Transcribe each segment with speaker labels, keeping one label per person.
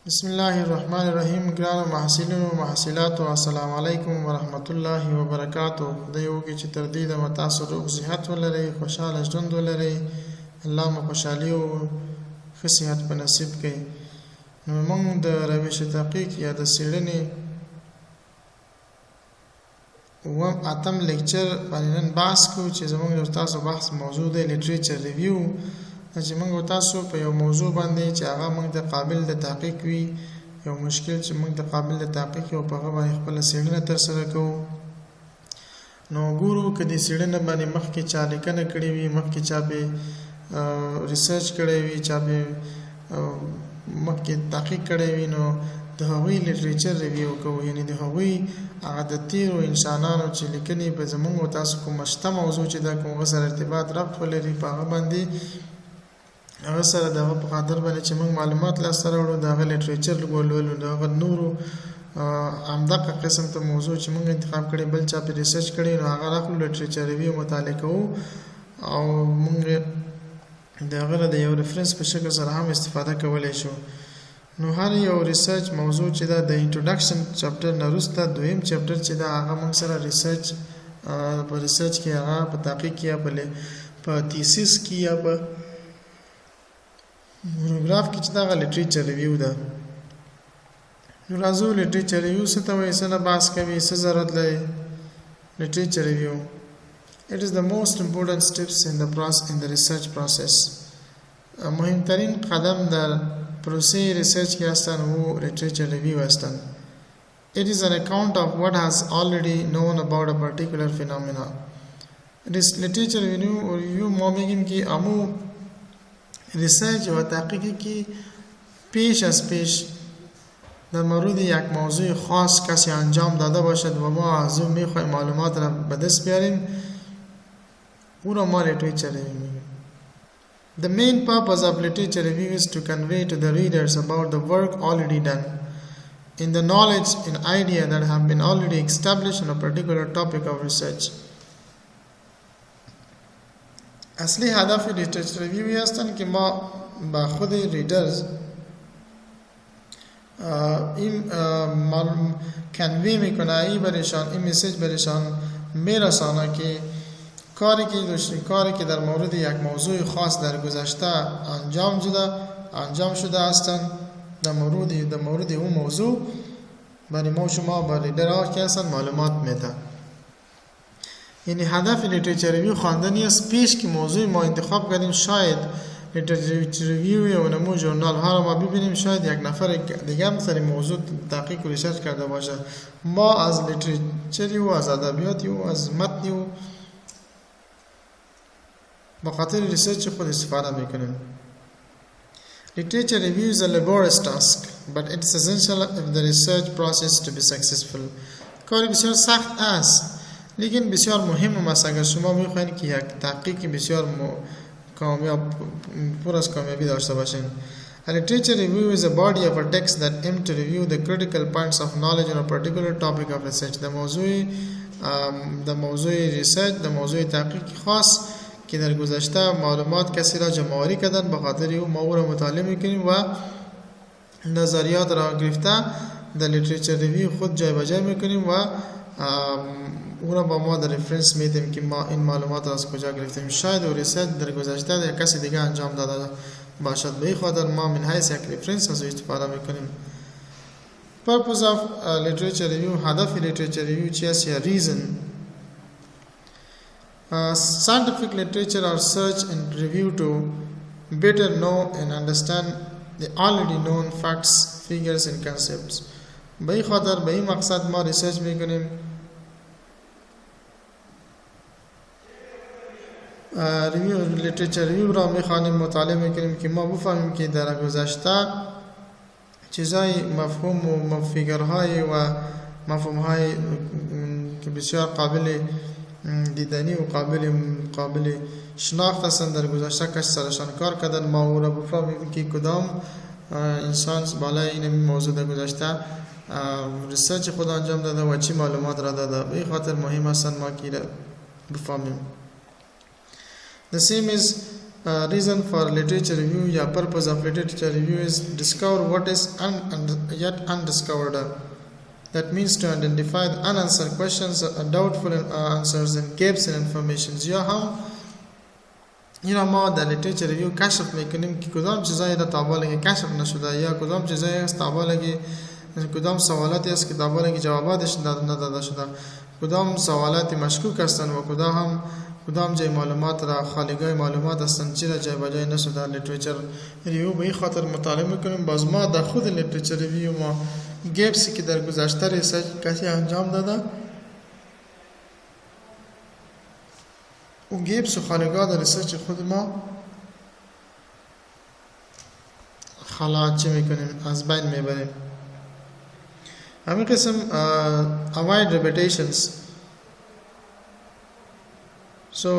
Speaker 1: بسم الله الرحمن الرحیم. ګرانو محصلینو او محصلاتو، السلام علیکم ورحمت الله وبرکاتو. خدای وکړي چې تر دې دمه تاسو روغ صحت ولرئ، خوشحاله ژوند ولرئ. الله مو خوشحالي او ښه صحت په نصیب کړي. نو موږ د روش تحقیق یا د څېړنې اتم لیکچر باندې نن بحث کوو چې زموږ د تاسو بحث موضوع دی لیټریچر ریویو. چې موږ تاسو په یو موضوع باندې چې هغه موږ د قابل د تحقیق وي، یو مشکل چې موږ د قابل د تحقیق او په هغه باندې خپل څېړنه ترسره کوو. نو ګورو که د څېړنه باندې مخکې چا لیکنه کړې وي، مخکې چا به ریسرچ کړی وي، چا به مخکې تحقیق کړی وي، نو د هغوی لیټریچر ریویو کوو. یعنې د هغوی هغه د تیرو انسانانو چې لیکنې په زموږ او تاسو کومه شته موضوع چې دا کوم سره ارتباط ربط ولري، په هغه باندې هغه سره د هغه په خاطر باندې چې موږ معلومات لاسته راوړو، د هغه لیټریچر ولولو، د هغه نورو همدغه قسم ته موضوع چې موږ انتخاب کړی بل چا پې ریسرچ کړی، نو هغه راخلو لیټریچر ریویو مطالعه کوو او موږ د هغه د یو ریفرنس په شکل سره هم استفاده کولی شو. نو هر یو ریسرچ موضوع چې دا د انټروډکشن چپټر نه وروسته دویم چپټر چې دا هغه موږ سره ریسرچ په ریسرچ کې هغه په تحقیق کې یا په تیسیس کې یا په مونوګراف کې چې دا هغه لیټریچر ریویو ده. نو راځو لیټریچر ریویو څه ته وایي، څه نه بحث کوي، څه ضرورت لري. لیټریچر ریویو it is the most important steps in the research process. مهمترین قدم در پروسه ریسرچ کې هستن و لیټریچر ریویو هستن. It is an account of what has already known about a particular phenomena. لیټریچر ریویو ما میگیم که امو ریسرچ و تحقیقی که پیش از پیش در مورد یک موضوع خاص کسی انجام داده باشد و ما از اون میخوایم معلومات را به دست بیاریم، او را ما لیټریچر ریویو میگیم. The main purpose of literature review is to convey to the readers about the work already done, in the knowledge and idea that have been already established on a particular topic of research. اصلی هدف لیټریچر ریویو هستن که ما با خود ریدرز این کنوی میکنه، این برشان این مسیج برشان میرسانه که کاری که در مورد یک موضوع خاص در گذشته انجام شده هستند در مورد اون موضوع برای ما شما با ریدرها که هستن معلومات میده. یعنی هدف لیټریچر ریویو خواندنی است پیش که موضوع ما انتخاب کردیم، شاید لیټریچر ریویو یا نمو ژورنال ها رو ما ببینیم، شاید یک نفر دیگه هم سر موضوع تحقیق و ریسرچ کرده باشه. ما از لیټریچر و از ادبیات و از متن و با خاطر ریسرچ خود استفاده میکنیم. Literature review is a laborious task, but it is essential if the research process to be successful. کاری بسیار سخت است لیکن بسیار مهم است اگر شما میخواین که یک تحقیق بسیار کامیاب پر از کامیابی داشته باشین. A literature review is a body of a text that aims to review the critical points of knowledge on a particular topic of research. د موضوع ریسرچ، د موضوع تحقیق خاص که در گذشته معلومات کسی را جمع‌آوری کردن، به خاطر او ما او را مطالعه میکنیم و نظریات را گرفته در لیټریچر ریویو خود جای به جای میکنیم و او را با ما در ریفرنس میدیم که ما این معلومات را از کجا گرفتیم. شاید او ریسرچ در گذشته یا کسی دیگه انجام داده باشد، به این خاطر ما من حیث یک ریفرنس از او استفاده میکنیم. Purpose of literature review، هدف لیټریچر ریویو چی است یا reason. Scientific literature are search and review to better know and understand the already known facts, figures and concepts. به این خاطر به این مقصد ما ریسرچ میکنیم. لیټریچر ریویو را میخوانیم، مطالعه میکنیم که ما بفهمیم که در گذشته چیزای مفهوم و فیگرهای و مفهومهای که بسیار قابل دیدنی و قابل شناخت هستند در گذشته کسی سرشان کار کردن، ما او را بفهمیم که کدام انسان بالای این موضوع در گذشته ریسرچ خود انجام داده و چی معلومات را داده. به این خاطر مهم هستند ما که را بفهمیم. The same is reason for literature review या purpose of literature review is discover what is yet undiscovered. That means to identify the unanswered questions, doubtful answers and gaps in information. या हम ما د literature review کشف میکنیم که کدام چیزایی در تابع کشف نشده یا کدام چیزایی است تابع کدام سوالاتی است که تابع جواباتش نداده شده، کدام سوالاتی مشکوک هستند و کدام جای معلومات را خالیگاه معلومات هستند چرا جای بجای نشده. لیتریچر ریویو به این خاطر مطالعه میکنیم. باز ما در خود لیتریچر ریویو ما گپسی که در گذشته ریسرچ کسی انجام داده و گپس و خالیگاه در ریسرچ خود ما خلا چه میکنیم از بین میبریم. همین قسم avoid repetitions. So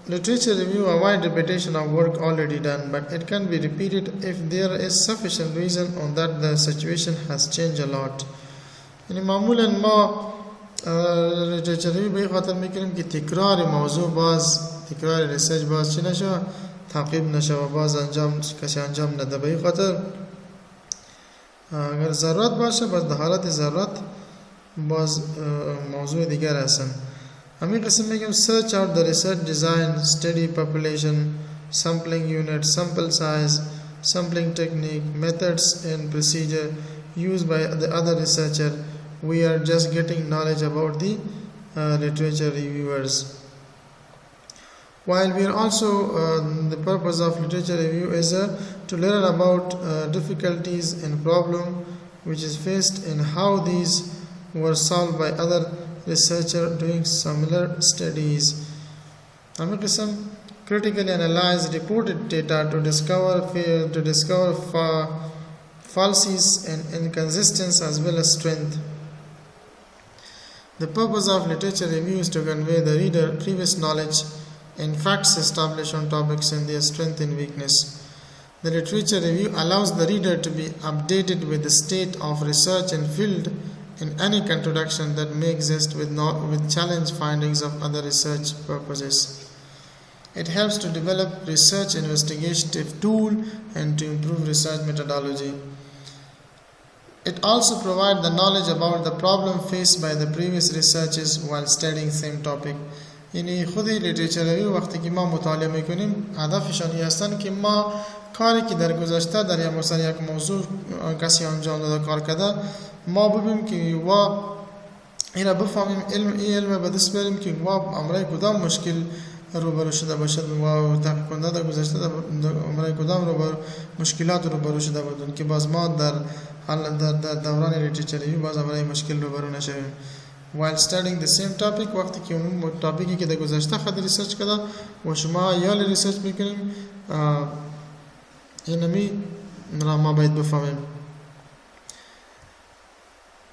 Speaker 1: literature review avoid repetition of work already done, but it can be repeated if there is sufficient reason on that the situation has changed a lot. یعنی معمولا ما literature review به خاطر میکنیم که تکرار موضوع باز تکرار ریسرچ باز چی نشه تعقیب نشه و باز کسی انجام نده. به خاطر اگر ضرورت باشه باز در حالت ضرورت باز موضوع دیگر هستن. همین قسم میگم search out the research design, study population, sampling unit, sample size, sampling technique, methods and procedure used by the other researcher. We are just getting knowledge about the literature reviewers. While we are also the purpose of literature review is to learn about difficulties and problem which is faced and how these were solved by other researchers doing similar studies. Hamid Qisam critically analyze reported data to discover falsities and inconsistencies as well as strength. The purpose of literature review is to convey the reader previous knowledge and facts established on topics and their strength and weakness. The literature review allows the reader to be updated with the state of research and field in any contradiction that may exist with challenge findings of other research purposes. It helps to develop research investigative tool and to improve research methodology. It also provides the knowledge about the problem faced by the previous researchers while studying same topic. یعنی خودی لیتریچر ریویو وقتی که ما مطالعه میکنیم هدفشان این هستن که ما کاری که در گذشته در مثلا یک موضوع کسی انجام داده کار کرده ما ببینیم که وا اینا بفهمیم علم به دست بیاریم که وا امرای کدام مشکل روبرو شده باشد و تحقیق کننده در گذشته امرای کدام مشکلات روبرو شده بودن که باز ما در دوران لیتریچر ریویو باز امرای مشکل روبرو نشویم. While studying the same topic وقتی که اون تاپیکی که در گذشته خود ریسرچ کرده و شما یا ریسرچ میکنیم اینمی را ما باید بفهمیم.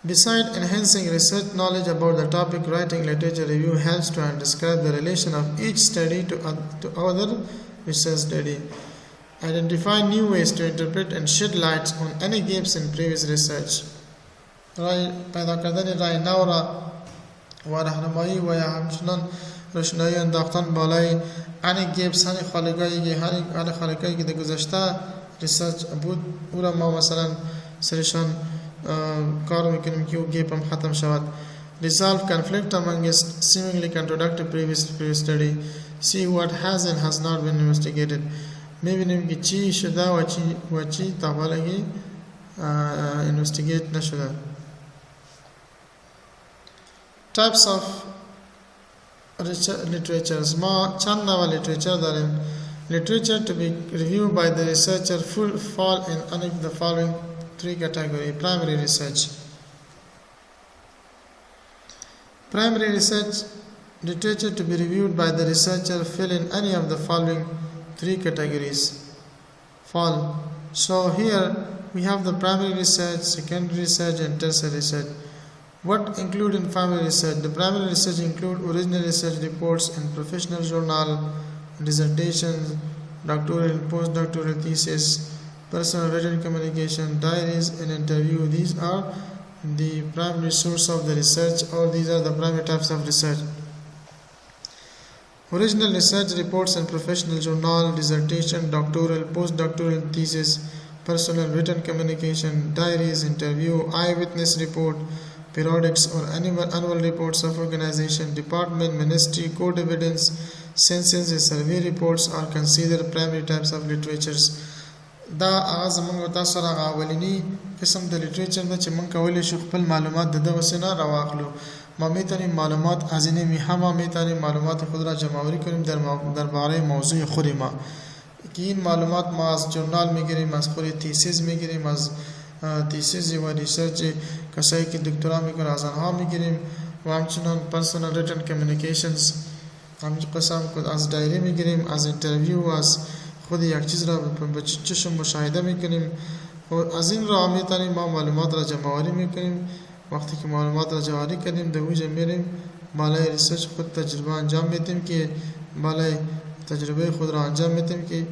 Speaker 1: Besides enhancing research knowledge about the topic, writing literature review helps to describe the relation of each study to other research study, identify new ways to interpret and shed light on any gaps in previous research. رای پیدا کردن رای نو را و راهنمایی و یا همچنان روشنایی انداختن بالای any gaps هر خالیگاهی که در گذشته ریسرچ بود او را ما مثلا سرشان کار میکنیم که او گیپ هم ختم شود. Resolve conflict among seemingly contradictory previous study. See what has and has not been investigated. میبینیم که چی شده و چی تابالگی investigate نشده. Types of literatures. ما چند نوع literature داریم. Literature to be reviewed by the researcher fall in any of the following three categories. Primary research. Primary research literature to be reviewed by the researcher fall in any of the following three categories. So here we have the primary research, secondary research and tertiary research. What include in primary research? The primary research include original research reports and professional journal, dissertations, doctoral and postdoctoral thesis, personal written communication, diaries and interview. These are the primary source of the research, or these are the primary types of research. Original research reports and professional journal, dissertation, doctoral, postdoctoral thesis, personal written communication, diaries, interview, eyewitness report, periodics or annual reports of organization, department, ministry, court evidence, census, survey reports are considered primary types of literatures. دا هغه زموږ تاسو سره هغه اولینی قسم د لیټریچر ده چې موږ کولی شو خپل معلومات د دغه سه نه راواخلو. ما میتونیم معلومات از این میهم میتونیم معلومات خود را جمع‌آوری کنیم درباره موضوع خود ما که این معلومات ما از جورنال میگیریم، از خود تیسیز میگیریم، از تیسیز و ریسرچ کسایی که دکترا میکنه از آنها میگیریم و همچنان پرسونال ریتن کمیونیکیشنز همین قسم از دایری میگیریم، از اینترویو، از خود یک چیز را به چشم مشاهده میکنیم و از این راه میتونیم ما معلومات را جمع‌آوری میکنیم. وقتی که معلومات را جمع‌آوری کردیم در اوج میریم بالای ریسرچ خود تجربه انجام میدیم که بالای تجربه خود را انجام میدیم که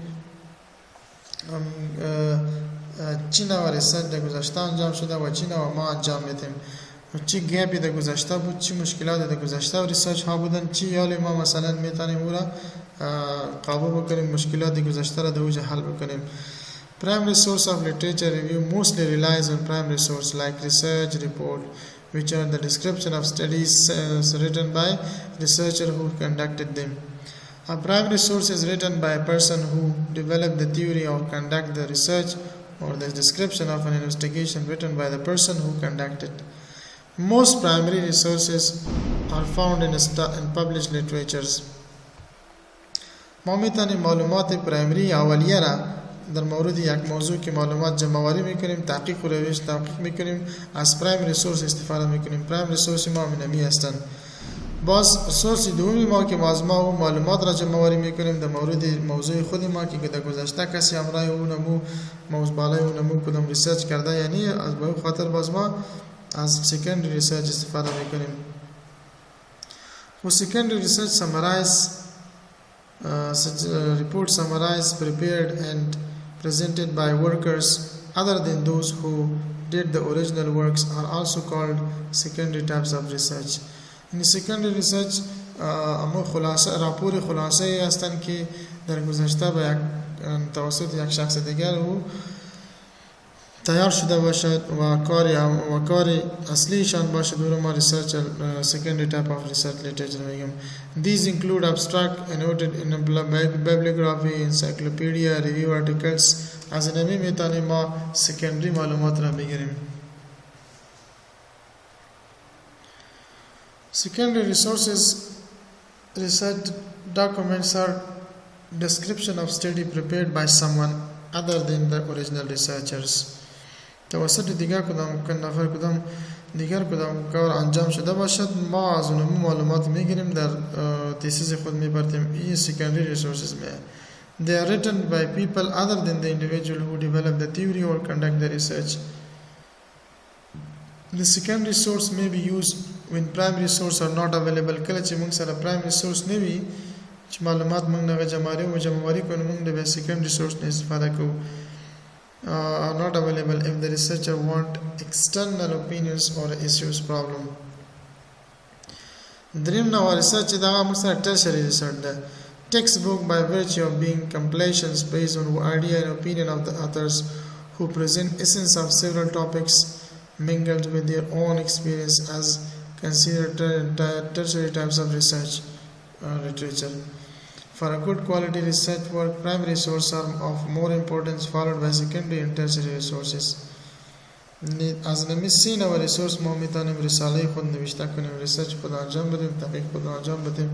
Speaker 1: چی نوع ریسرچ در گذشته انجام شده و چی نوع ما انجام میدیم و چی گپی در گذشته بود، چی مشکلات در گذشته و ریسرچ ها بودن، چی یالی ما مثلا میتونیم او را قابو بکنیم، مشکلات گذشته را در اوج حل بکنیم. Primary source of literature review mostly relies on primary source like research report, which are the description of studies written by researcher who conducted them. A primary source is written by a person who developed the theory or conduct the research, or the description of an investigation written by the person who conducted. Most primary resources are found in published literatures. ما میتونیم معلومات پرایمری اولیه را در مورد یک موضوع که معلومات جمع‌آوری میکنیم، تحقیق و روش تحقیق میکنیم، از پرایمری سورس استفاده میکنیم. پرایمری سورس ما منمی هستند. باز سورس دومی ما که از ما و معلومات را جمع‌آوری میکنیم در مورد موضوع خود ما که در گذشته کسی همراه او نمو موضوع بالای او نمو کدام ریسرچ کرده، یعنی از به خاطر باز ما از سکندری ریسرچ استفاده میکنیم. و سکندری ریسرچ report summarized, prepared and presented by workers other than those who did the original works are also called secondary types of research. In secondary research اما خلاصه راپور خلاصه هستند که در گذشته به توسط یک شخص دیگر او تیار شده باشد و کار اصلیشان باشد او ما ریسرچ secondary type of research literature میگیم. These include abstract annotated in a bibliography, encyclopedia, review articles. از نمی میتونیم ما secondary معلومات را بگیریم. Secondary resources research documents are description of study prepared by someone other than the original researchers. توسط دیگر کدام کار انجام شده باشد ما از اون معلومات میگیریم در تیسیز خود میبریم. این secondary resources میں they are written by people other than the individual who develop the theory or conduct the research. The secondary source may be used when primary source are not available. کله چې موږ سره primary source نه وي چې معلومات موږ نه جمع‌آوری کوو موږ د secondary source نه استفاده کوو. Are not available if the researcher want external opinions or issues problem. Dream now research دا مثلا tertiary research ده. Textbook by virtue of being compilations based on idea and opinion of the authors who present essence of several topics mingled with their own experience as considered tertiary types of research literature. For a good quality research work, primary sources are of more importance, followed by secondary and tertiary resources. از نمی‌سین و resource ما میتونیم رساله خود نوشته کنیم، research خود انجام بدیم، تحقیق خود انجام بدیم.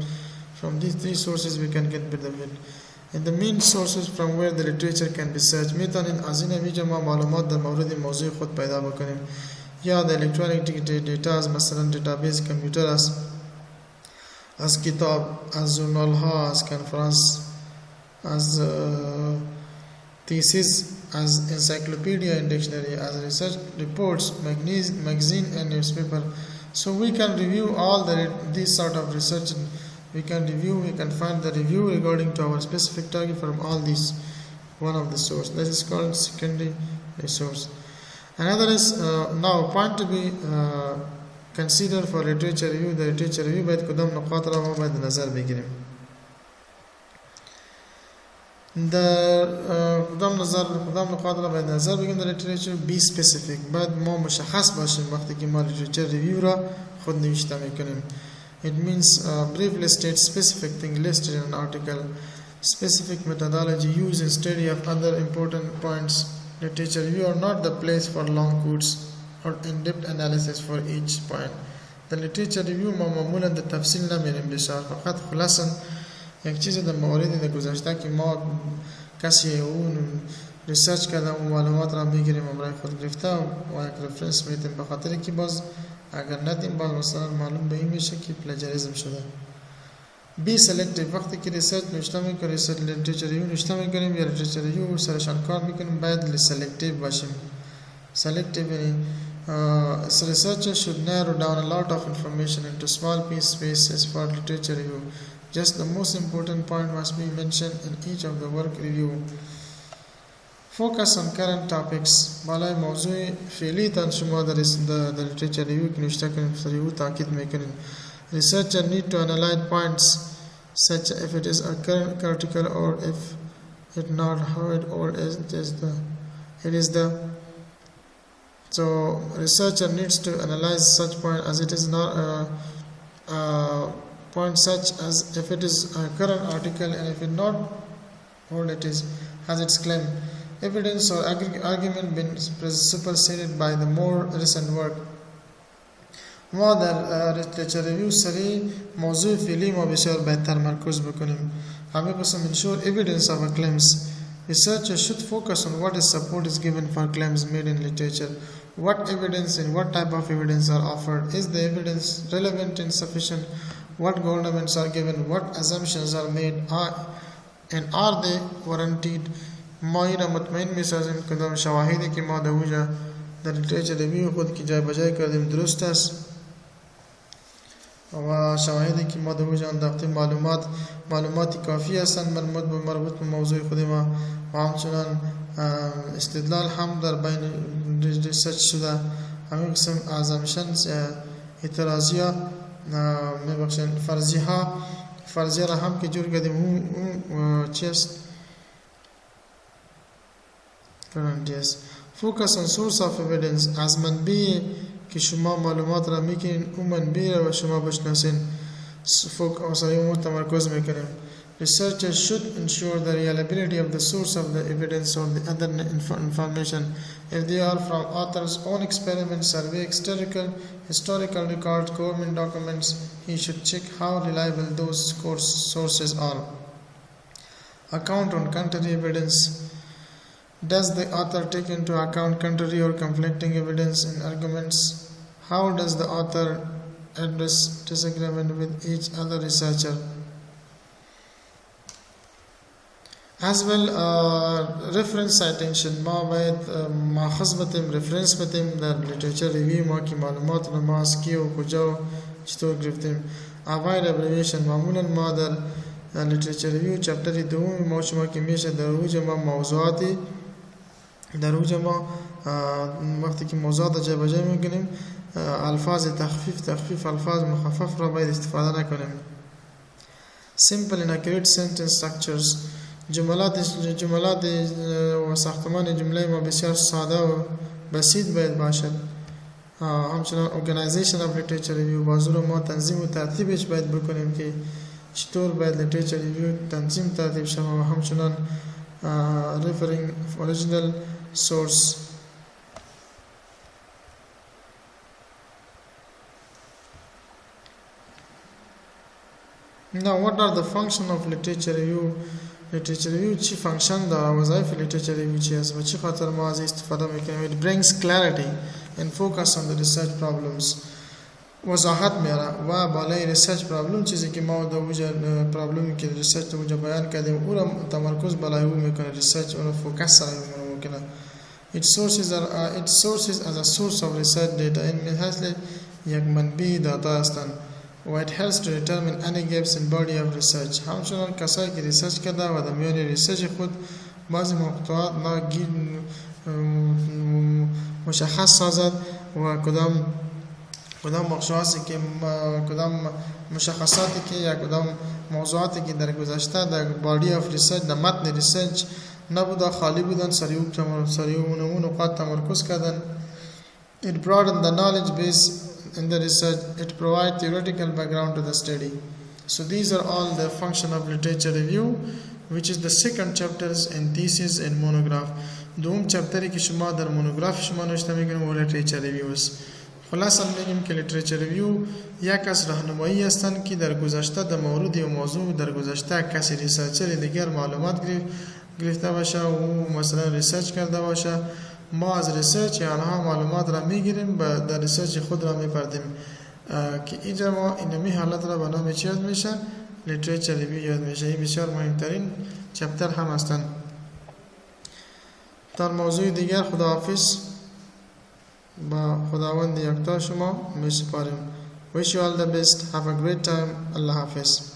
Speaker 1: From these three sources we can get benefit. And the main sources from where the literature can be searched میتونیم از این میجا ما معلومات در مورد موضوع خود پیدا بکنیم. یا the electronic data از مثلا database کامپیوتر است، از کتاب، از جورنال ها، از کنفرانس، از thesis, as encyclopedia and dictionary, as research reports, magazine and newspaper. So we can review all these sort of research. We can find the review regarding to our specific target from all these one of the source. That is called secondary resource. Another is now point to be consider for literature review. The literature review باید کدام نقاط را ما باید نظر بگیریم. در قدام نقاط را باید نظر بگیم در لیتریچر بی سپیسیفیک باید ما مشخص باشیم وقتی که ما لیتریچر ریویو را خود نوشته میکنیم. It means briefly state specific thing listed in an article. Specific methodology used in study of other important points. Literature review are not the place for long quotes or in-depth analysis for each point. The literature review ما معمولا در تفصیل نمیریم بسیار، فقط خلاصا یک چیز در موارد در گذشته که ما کسی اون ریسرچ کردم و معلومات را میگیریم و برای خود گرفته و یک رفرنس میتیم، به خاطر که باز اگر ندیم باز مثلا معلوم به این میشه که پلاجاریزم شده. بی سلکتیو وقتی که ریسرچ نوشته میکنیم، ریسرچ لیتریچر ریویو نوشته میکنیم یا لیتریچر ریویو سرشان کار میکنیم، باید سلکتیو باشیم. سلکتیو یعنی researchers should narrow down a lot of information into small piece spaces for literature review. Just the most important point must be mentioned in each of the work review. Focus on current topics. بالای موضوع فعلی تان شما در literature review که نوشته کنیم ریویو تاکید میکنیم. Researcher need to analyze points such if it is a current article or if it not heard or it is the so researcher needs to analyze such point as it is not a point such as if it is a current article and if it not or it is has its claim evidence or argument been superseded by the more recent work. ما در literature review سری موضوع فعلی ما بسیار باید تمرکز بکنیم. همه قسم ensure evidence of a claims. Researchers should focus on what is support is given for claims made in literature. What evidence and what type of evidence are offered? Is the evidence relevant and sufficient? What arguments are given? What assumptions are made? And are they warranted? ما اینا مطمئن میسازیم کدام شواهدی که ما دوجا در literature review خود کی جای بجای کردیم درست است و شواهدی که ما دوجا انداختیم معلوماتی کافی هستند مربوط به موضوع خود ما و همچنان استدلال هم در بین ریسرچ شده. همین قسم assumptions اعتراضیه میبخشن فرضیه را هم که جور کردیم اون چی است guarantees. Focus on source of evidence. از منبع که شما معلومات را میکنین اون منبع را شما بشناسین اون تمرکز میکنیم. Researchers should ensure the reliability of the source of the evidence or the other information. If they are from author's own experiments, survey, historical records, government documents, he should check how reliable those sources are. Account on contrary evidence. Does the author take into account contrary or conflicting evidence and arguments? How does the author address disagreement with each other researcher? As well, reference citation. ما باید ماخذ بتیم reference بتیم در literature review ما که معلومات رو ما از کی و کجا و چطور گرفتیم. avoid abbreviation. معمولا ما در literature review chapter دوم ما شما که میشه در اوج ما موضوعاتی در اوج ما وقتی که موضوعات جای بجای میکنیم الفاظ تخفیف الفاظ مخفف را باید استفاده نکنیم. simple and accurate sentence structures. جملات و ساختمان جمله ما بسیار ساده و بسیط باید باشد. همچنان organization of literature review. بازور ما تنظیم و ترتیبش باید بکنیم که چطور باید literature review تنظیم ترتیب شود و همچنان referring original source. Now, what are the function of literature review? Literature review چی فانکشن داره؟ وظایف literature review چی است و چی خاطر ما از استفاده میکنیم؟ It brings clarity and focus on the research problems. وضاحت میاره و بالای research problem چیزی که ما دوجا پرابلمی که research دوجا بیان کردیم او را تمرکز بالای او میکنه. research اون فوکس سره میکنه. Its sources as a source of research data. این مثل یک منبع داتا هستند. It helps to determine any gaps in body of research. همچنان کسایی که ریسرچ کرده و در میان ریسرچ خود بعضی مقطعات مشخص سازد و کدام کدام بخش‌هایی که کدام مشخصاتی که یا کدام موضوعاتی که در گذشته در بادی آف ریسرچ در متن ریسرچ نبوده، خالی بودن، سریع نقاط تمرکز کردن. It broadened the knowledge base in the research. It provided theoretical background to the study. So these are all the function of literature review, which is the second chapters in thesis and monograph. دوم چپتری که شما در مونوگراف شما نوشته میکنیم و literature reviews. خلاصا میگیم که literature review یک از راهنمایی هستند که در گذشته در مورد و موضوع در گذشته کسی ریسرچر دیگر معلومات گرفته باشه و مثلا ریسرچ کرده باشه، ما از ریسرچ یا آنها معلومات را میگیریم و در ریسرچ خود را میپردیم که اینجا ما اینمی حالت را به نام چی یاد میشه؟ literature review یاد میشه. این بسیار مهمترین چپتر هم هستند. در موضوع دیگر خداحافظ، با خداوند یکتا شما می سپاریم. Wish you all the best. Have a great time. Allah Hafiz.